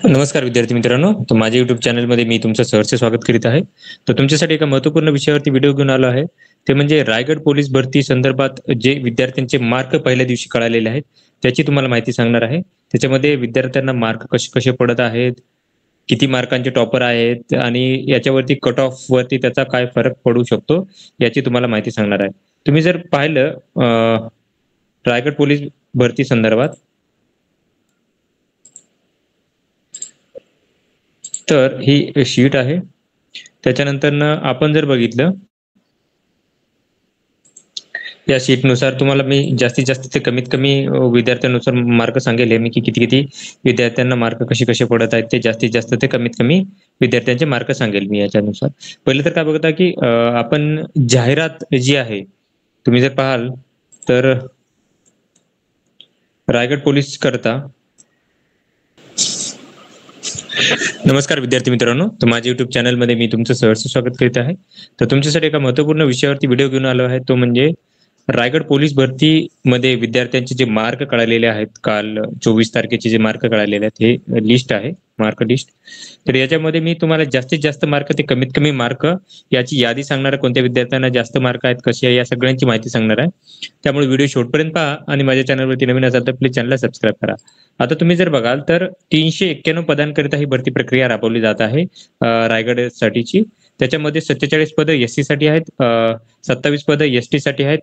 नमस्कार विद्यार्थी मित्रांनो, तर माझ्या YouTube चॅनलमध्ये मी तुमचं सहर्ष स्वागत करीत आहे. तर तुमच्यासाठी एका महत्त्वपूर्ण विषयावरती व्हिडिओ घेऊन आलो आहे. ते म्हणजे रायगड पोलीस भरती संदर्भात जे विद्यार्थ्यांचे मार्क पहिल्या दिवशी कळालेले आहेत, त्याची तुम्हाला माहिती सांगणार आहे. त्याच्यामध्ये विद्यार्थ्यांना मार्क कसे-कसे पडत आहेत, किती मार्कांचे टॉपर आहेत आणि याच्यावरती कट ऑफवरती त्याचा काय फरक पडू शकतो, याची तुम्हाला माहिती सांगणार आहे. तुम्ही जर पाहिलं रायगड पोलीस भरती संदर्भात तर ही शीट आहे. त्याच्यानंतरनं आपण जर बघितलं, या शीटनुसार तुम्हाला मी जास्तीत जास्त ते कमीत कमी विद्यार्थ्यांनुसार मार्क सांगेल हे मी, की किती-किती विद्यार्थ्यांना मार्क कसे-कसे पडत आहेत, ते जास्तीत जास्त ते कमीत कमी विद्यार्थ्यांचे मार्क सांगेल मी याच्यानुसार. पहिलं तर काय बघता, की आपण जाहिरात जी आहे, तुम्ही जर पाहाल तर रायगड पोलीस करता नमस्कार विद्यार्थी मित्रांनो, तर माझ्या YouTube चॅनलमध्ये मी तुमचं सहर्ष स्वागत करीत आहे. तर तुमच्यासाठी एका महत्त्वपूर्ण विषयावरती व्हिडिओ घेऊन आलो आहे, तो म्हणजे रायगड पोलीस भरतीमध्ये विद्यार्थ्यांचे जे मार्क कळालेले आहेत, काल 24 तारखेचे जे मार्क कळालेले आहेत, हे लिस्ट आहे, मार्क लिस्ट. तर याच्यामध्ये मी तुम्हाला जास्तीत जास्त मार्क ते कमीत कमी मार्क याची यादी सांगणार आहे. कोणत्या विद्यार्थ्यांना जास्त मार्क आहेत, कसे आहे, या सगळ्यांची माहिती सांगणार आहे. त्यामुळे व्हिडिओ शेवटपर्यंत पहा आणि माझ्या चॅनलवरती नवीन असाल तर प्लीज चॅनलला सबस्क्राईब करा. आता तुम्ही जर बघाल तर 391 पदांकरिता ही भरती प्रक्रिया राबवली जात आहे रायगडसाठीची. त्याच्यामध्ये 47 पदं एससी साठी आहेत, 27 पदं एसटी साठी आहेत,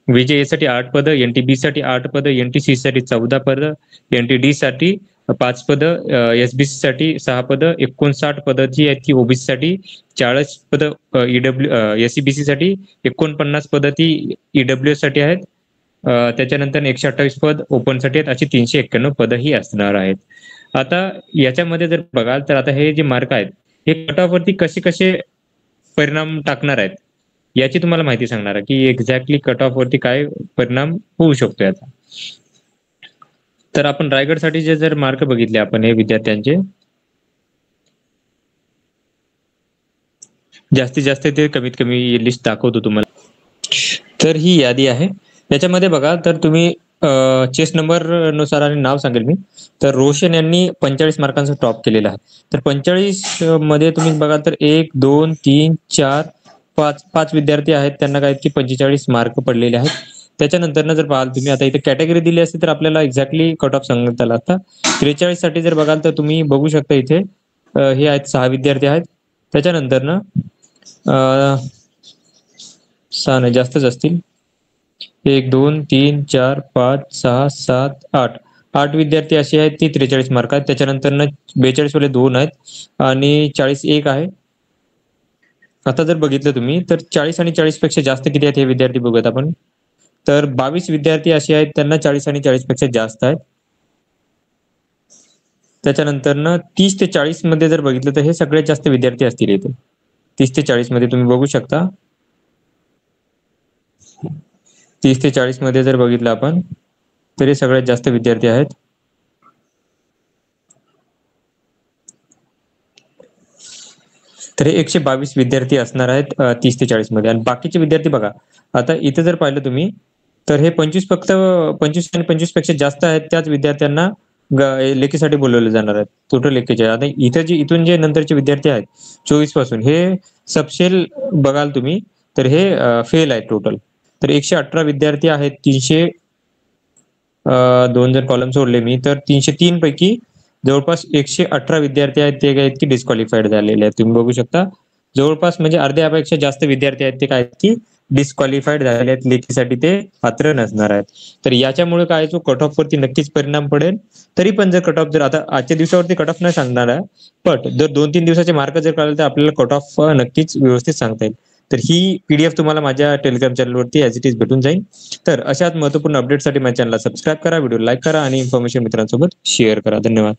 VJA साठी 8 पदं, NTB साठी 8 पदं, NTC साठी 14 पदं, NTD साठी 5 पदं, SBC साठी 6 पदं, 59 पदं जी आहेत ती ओबीसी साठी, 40 पदं SCBC साठी, 49 पदं ती EWS साठी आहेत. त्याच्यानंतर 128 पद ओपनसाठी आहेत, अशी 391 पदं ही असणार आहेत. आता याच्यामध्ये जर बघाल तर आता हे जे मार्क आहेत, हे कट ऑफवरती कसे-कसे परिणाम टाकणार आहेत, याची तुम्हाला माहिती सांगणार आहे, की एक्झॅक्टली कट ऑफवरती काय परिणाम होऊ शकतो याचा. तर आपण रायगडसाठीचे जर मार्क बघितले आपण हे विद्यार्थ्यांचे, जास्तीत जास्त ते कमीत कमी लिस्ट दाखवतो तुम्हाला. तर ही यादी आहे. याच्यामध्ये बघा तर तुम्ही चेस नंबर नुसार आणि नाव सांगेल मी. तर रोशन यांनी 45 मार्कांचा टॉप केलेला आहे. तर 45 मध्ये तुम्ही बघा तर 1, 2, 3, 4, 5 विद्यार्थी आहेत, त्यांना काय की 45 मार्क पडलेले आहेत. त्याच्यानंतर जर पाहाल तुम्ही, आता इथे कॅटेगरी दिली असती तर आपल्याला एक्झॅक्टली कट ऑफ सांगण्यात आला असता. 43 साठी जर बघाल तर तुम्ही बघू शकता इथे हे आहेत 6 विद्यार्थी आहेत. त्याच्यानंतर 6 नाही, जास्तच असतील. 1, 2, 3, 4, 5, 6, 7, 8. 8 विद्यार्थी असे आहेत ती 43 मार्क आहेत. त्याच्यानंतर 42 वाले 2 आहेत आणि 40 1 आहे. आता जर बघितलं तुम्ही तर 40 आणि 40 पेक्षा जास्त किती आहेत हे विद्यार्थी बघूयात आपण. तर 22 विद्यार्थी असे आहेत, त्यांना 40 आणि 40 पेक्षा जास्त आहेत. त्याच्यानंतर 30 ते 40 मध्ये जर बघितलं तर हे सगळ्यात जास्त विद्यार्थी असतील इथे. 30 ते 40 मध्ये तुम्ही बघू शकता. 30 ते 40 मध्ये जर बघितलं आपण तर हे सगळ्यात जास्त विद्यार्थी आहेत. तर हे 122 विद्यार्थी असणार आहेत 30 ते 40 मध्ये. आणि बाकीचे विद्यार्थी बघा, आता इथे जर पाहिलं तुम्ही तर हे 25 फक्त 25 आणि 25 पेक्षा जास्त आहेत, त्याच विद्यार्थ्यांना लेखीसाठी बोलवले जाणार आहेत. टोटल लेखीचे आता इथून जे नंतरचे विद्यार्थी आहेत 24 पासून, हे सबशेल बघाल तुम्ही तर हे फेल आहेत टोटल. तर 118 विद्यार्थी आहेत. 2 जर कॉलम सोडले मी तर 303 पैकी जवळपास 118 विद्यार्थी आहेत ते काय की डिस्क्वालिफाईड झालेले आहेत. तुम्ही बघू शकता जवळपास म्हणजे अर्ध्यापेक्षा जास्त विद्यार्थी आहेत ते काय की डिस्क्वालिफाईड झालेले आहेत, लेखीसाठी ते पात्र नसणार आहेत. तर याच्यामुळे काय जो कट ऑफ वरती नक्कीच परिणाम पडेल. तरी पण जर कट ऑफ जर आता आजच्या दिवसावरती कट ऑफ नाही सांगणार आहे, पण जर 2-3 दिवसाचे मार्क जर कळले तर आपल्याला कट ऑफ नक्कीच व्यवस्थित सांगता येईल. तर ही PDF तुम्हाला माझ्या टेलिग्राम चॅनलवरती ॲज इट इज भेटून जाईल. तर अशाच महत्त्वपूर्ण अपडेटसाठी माझ्या चॅनलला सबस्क्राईब करा, व्हिडिओ लाईक करा आणि इन्फॉर्मेशन मित्रांसोबत शेअर करा. धन्यवाद.